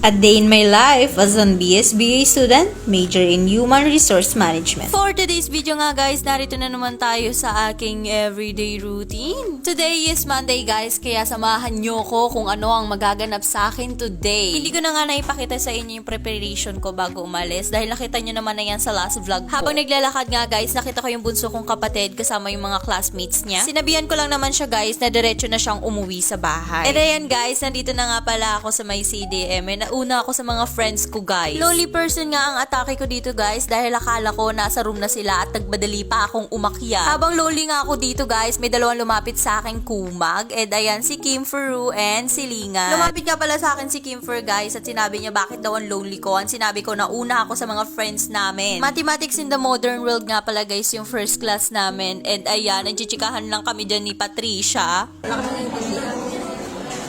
A day in my life as an BSBA student, major in Human Resource Management. For today's video nga guys, narito na naman tayo sa aking everyday routine. Today is Monday guys, kaya samahan nyo ko kung ano ang magaganap sa akin today. Hindi ko na nga naipakita sa inyo yung preparation ko bago umalis dahil nakita nyo naman na yan sa last vlog ko. Habang naglalakad nga guys, nakita ko yung bunso kong kapatid kasama yung mga classmates niya. Sinabihan ko lang naman siya guys na diretso na siyang umuwi sa bahay. And ayan guys, nandito na nga pala ako sa may CDM. Nauna ako sa mga friends ko guys. Lonely person nga ang atake ko dito guys dahil akala ko nasa room na sila at nagbadali pa akong umakyat. Habang lonely nga ako dito guys, may dalawang lumapit sa akin kumag. And ayan si Kim Furu and si Lingan. Lumapit nga pala sa akin si Kim Furu guys at sinabi niya bakit daw ang lonely ko. Ang sinabi ko na una ako sa mga friends namin. Mathematics in the modern world nga pala guys yung first class namin. And ayan, nagchichikahan lang kami dyan ni Patricia.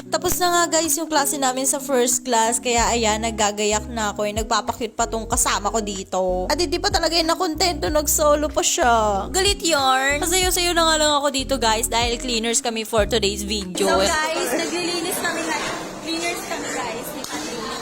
Tapos na nga guys yung klase namin sa first class, kaya ayan, naggagayak na ako, nagpapakute pa tong kasama ko dito. At hindi pa talaga yung nakontento, nag-solo pa siya. Galit yarn. Sayo-sayo na nga lang ako dito guys, dahil cleaners kami for today's video. So guys, naglilinis kami na, cleaners kami guys, ni Patricia.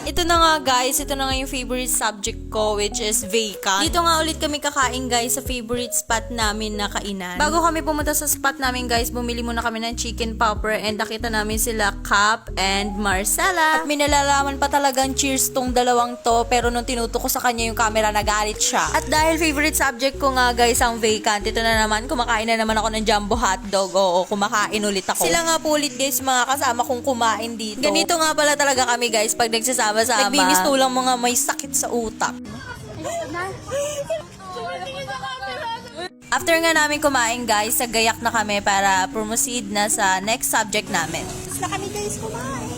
Ito na nga guys, ito na nga yung favorite subject ko which is vacant. Dito nga ulit kami kakain guys sa favorite spot namin na kainan. Bago kami pumunta sa spot namin guys, bumili muna kami ng chicken popper and nakita namin sila Cap and Marcella. At may nalalaman pa talagang cheers tong dalawang to, pero nung tinutok ko sa kanya yung camera, nagalit siya. At dahil favorite subject ko nga guys ang vacant, ito na naman, kumakain na naman ako ng jumbo hotdog. Oo, kumakain ulit ako. Sila nga po ulit guys mga kasama kong kumain dito. Ganito nga pala talaga kami guys pag nagsasama. Nagbibis lang mga may sakit sa utak. After nga namin kumain guys, nagayak na kami para proceed na sa next subject namin. Tapos na kami guys kumain.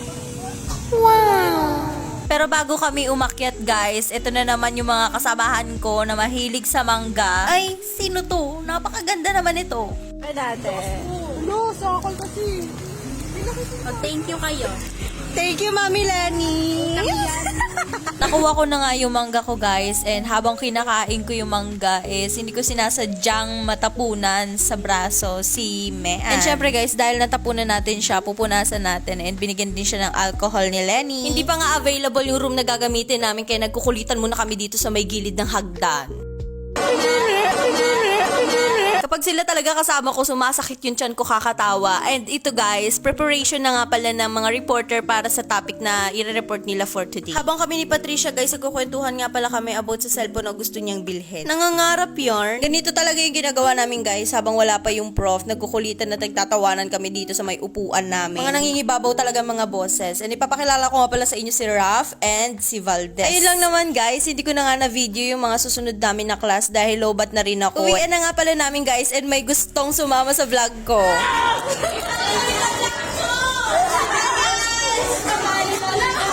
Wow! Pero bago kami umakyat guys, ito na naman yung mga kasamahan ko na mahilig sa mangga. Ay, sino to? Napakaganda naman ito. Ay dati. No, sakol kasi. Mag-thank you kayo. Thank you, Mami Lenny! Nakuha ko na nga yung mangga ko, guys. And habang kinakain ko yung mangga is hindi ko sinasadyang matapunan sa braso si Mean. And syempre, guys, dahil natapunan natin siya, pupunasan natin. And binigyan din siya ng alcohol ni Lenny. Hindi pa nga available yung room na gagamitin namin, kaya nagkukulitan muna kami dito sa may gilid ng hagdan. Kapag sila talaga kasama ko, sumasakit yung tiyan ko kakatawa. And ito guys, preparation na nga pala ng mga reporter para sa topic na i-report nila for today. Habang kami ni Patricia guys, nagkukwentuhan nga pala kami about sa cellphone na gusto niyang bilhin. Nangangarap yarn. Ganito talaga yung ginagawa namin guys, habang wala pa yung prof, nagkukulitan at nagtatawanan kami dito sa may upuan namin. Mga nangingibabaw talaga mga bosses. And ipapakilala ko nga pala sa inyo si Raf and si Valdez. Ayun lang naman guys, hindi ko na nga na-video yung mga susunod namin na class dahil lowbat na rin ako. Uwian na nga pala namin guys, and may gustong sumama sa vlog ko.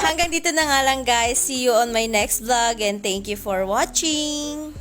Hanggang dito na nga lang guys. See you on my next vlog and thank you for watching.